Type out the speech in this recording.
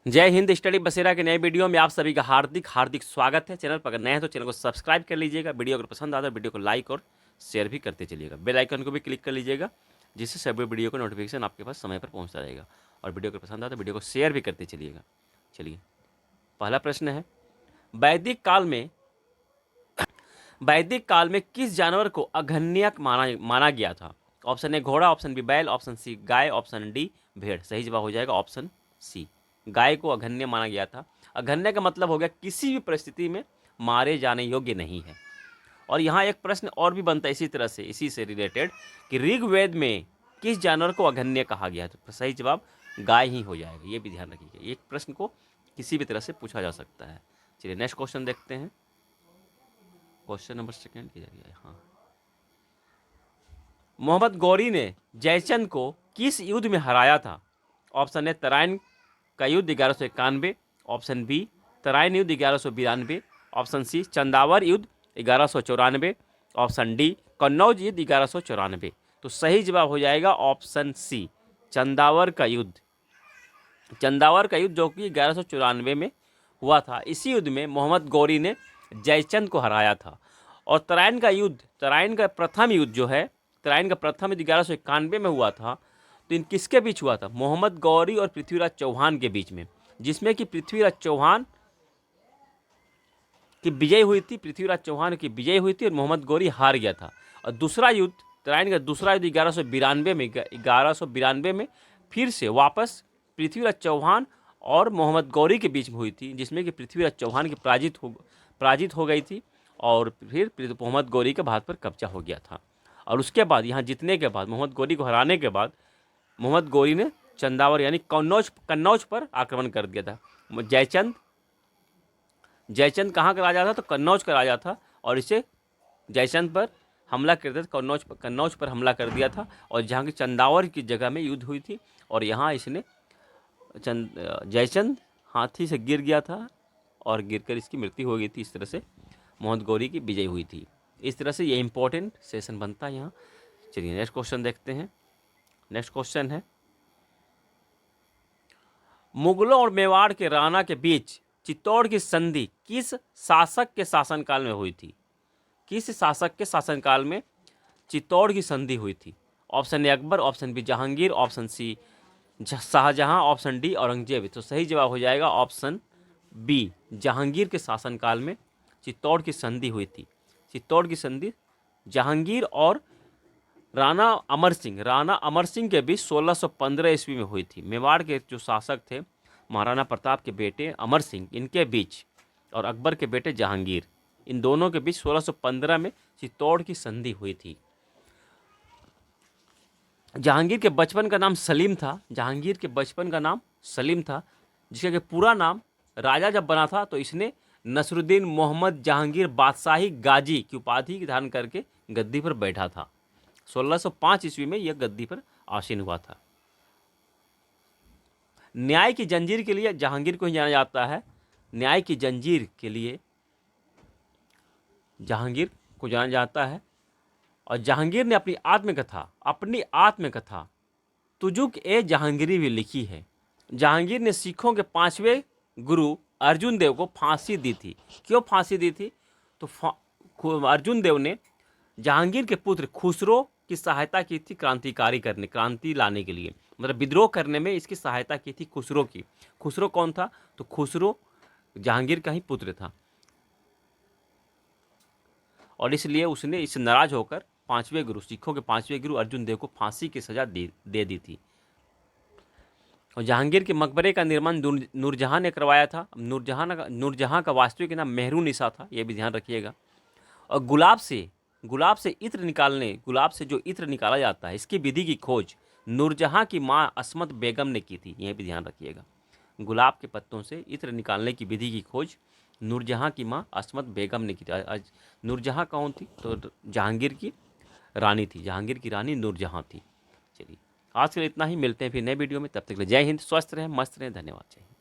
जय हिंद। स्टडी बसेरा के नए वीडियो में आप सभी का हार्दिक हार्दिक स्वागत है। चैनल पर अगर नए हैं तो चैनल को सब्सक्राइब कर लीजिएगा। वीडियो अगर पसंद आता है वीडियो को लाइक और शेयर भी करते चलिएगा। बेल आइकन को भी क्लिक कर लीजिएगा, जिससे सभी वीडियो का नोटिफिकेशन आपके पास समय पर पहुंचता रहेगा। और वीडियो अगर पसंद आता है वीडियो को शेयर भी करते चलिएगा। चलिए, पहला प्रश्न है, वैदिक काल में किस जानवर को अघन्यक माना गया था? ऑप्शन ए घोड़ा, ऑप्शन बी बैल, ऑप्शन सी गाय, ऑप्शन डी भेड़। सही जवाब हो जाएगा ऑप्शन सी, गाय को अघन्य माना गया था। अघन्य का मतलब हो गया किसी भी परिस्थिति में मारे जाने योग्य नहीं है। और यहाँ एक प्रश्न और भी बनता है इसी तरह से, इसी से रिलेटेड, कि ऋग्वेद में किस जानवर को अघन्य कहा गया है? तो सही जवाब गाय ही हो जाएगा। ये भी ध्यान रखिएगा, एक प्रश्न को किसी भी तरह से पूछा जा सकता है। चलिए नेक्स्ट क्वेश्चन देखते हैं। क्वेश्चन नंबर सेकेंड की जाएगी। हाँ, मोहम्मद गौरी ने जयचंद को किस युद्ध में हराया था? ऑप्शन ए तराइन का युद्ध 1191, ऑप्शन बी तराइन युद्ध 1192, ऑप्शन सी चंदावर युद्ध 1194, ऑप्शन डी कन्नौज युद्ध 1194। तो सही जवाब हो जाएगा ऑप्शन सी, चंदावर का युद्ध। चंदावर का युद्ध जो कि 1194 में हुआ था। इसी युद्ध में मोहम्मद गौरी ने जयचंद को हराया था। और तराइन का युद्ध, तराइन का प्रथम युद्ध जो है, तराइन का प्रथम युद्ध 1191 में हुआ था। तो इन किसके बीच हुआ था? मोहम्मद गौरी और पृथ्वीराज चौहान के बीच में, जिसमें कि पृथ्वीराज चौहान की विजय हुई थी। पृथ्वीराज चौहान की विजय हुई थी और मोहम्मद गौरी हार गया था। और दूसरा युद्ध, तराइन का दूसरा युद्ध 1192 में फिर से वापस पृथ्वीराज चौहान और मोहम्मद गौरी के बीच में हुई थी, जिसमें कि पृथ्वीराज चौहान की पराजित हो गई थी और फिर मोहम्मद गौरी के भात पर कब्जा हो गया था। और उसके बाद यहाँ जीतने के बाद, मोहम्मद गौरी को हराने के बाद, मोहम्मद गौरी ने चंदावर यानी कन्नौज पर आक्रमण कर दिया था। जयचंद कहाँ का राजा था? तो कन्नौज का राजा था। और इसे जयचंद पर हमला कर दिया था, कन्नौज पर हमला कर दिया था। और जहाँ की चंदावर की जगह में युद्ध हुई थी और यहाँ इसने जयचंद हाथी से गिर गया था और गिरकर इसकी मृत्यु हो गई थी। इस तरह से मोहम्मद गौरी की विजय हुई थी। इस तरह से ये इंपॉर्टेंट सेशन बनता है यहाँ। चलिए नेक्स्ट क्वेश्चन देखते हैं। नेक्स्ट क्वेश्चन है, मुगलों और मेवाड़ के राणा के बीच चित्तौड़ की संधि किस शासक के शासनकाल में हुई थी? किस शासक के शासनकाल में चित्तौड़ की संधि हुई थी? Option A Akbar, option B Jahangir, option C Shahjahan, option D Aurangzeb. तो सही जवाब हो जाएगा ऑप्शन बी, जहांगीर के शासनकाल में चित्तौड़ की संधि हुई थी। चित्तौड़ की संधि जहांगीर और राणा अमर सिंह के बीच 1615 ईस्वी में हुई थी। मेवाड़ के जो शासक थे महाराणा प्रताप के बेटे अमर सिंह, इनके बीच, और अकबर के बेटे जहांगीर, इन दोनों के बीच 1615 में चित्तौड़ की संधि हुई थी। जहांगीर के बचपन का नाम सलीम था। जहांगीर के बचपन का नाम सलीम था, जिसका कि पूरा नाम, राजा जब बना था तो इसने नसरुद्दीन मोहम्मद जहांगीर बादशाही गाजी की उपाधि धारण करके गद्दी पर बैठा था। 1605 ईस्वी में यह गद्दी पर आसीन हुआ था। न्याय की जंजीर के लिए जहांगीर को ही जाना जाता है। न्याय की जंजीर के लिए जहांगीर को जाना जाता है। और जहांगीर ने अपनी आत्मकथा तुजुक ए जहांगीरी भी लिखी है। जहांगीर ने सिखों के 5वें गुरु अर्जुन देव को फांसी दी थी। क्यों फांसी दी थी? तो अर्जुन देव ने जहांगीर के पुत्र खुसरो की सहायता की थी क्रांति लाने के लिए, मतलब विद्रोह करने में इसकी सहायता की थी खुसरो की। खुसरो कौन था? तो खुसरो जहांगीर का ही पुत्र था। और इसलिए उसने इससे नाराज होकर सिखों के 5वें गुरु अर्जुन देव को फांसी की सजा दे दी थी। और जहांगीर के मकबरे का निर्माण नूरजहां ने करवाया था। नूरजहां का वास्तविक नाम मेहरुनिसा था, यह भी ध्यान रखिएगा। और गुलाब से जो इत्र निकाला जाता है, इसकी विधि की खोज नूरजहां की मां अस्मत बेगम ने की थी, यह भी ध्यान रखिएगा। गुलाब के पत्तों से इत्र निकालने की विधि की खोज नूरजहां की मां अस्मत बेगम ने की थी। नूरजहां कौन थी? तो जहांगीर की रानी थी। जहांगीर की रानी नूरजहां थी। चलिए आज के लिए इतना ही, मिलते हैं फिर नए वीडियो में। तब तक के लिए जय हिंद, स्वस्थ रहें, मस्त रहें, धन्यवाद। जय हिंद।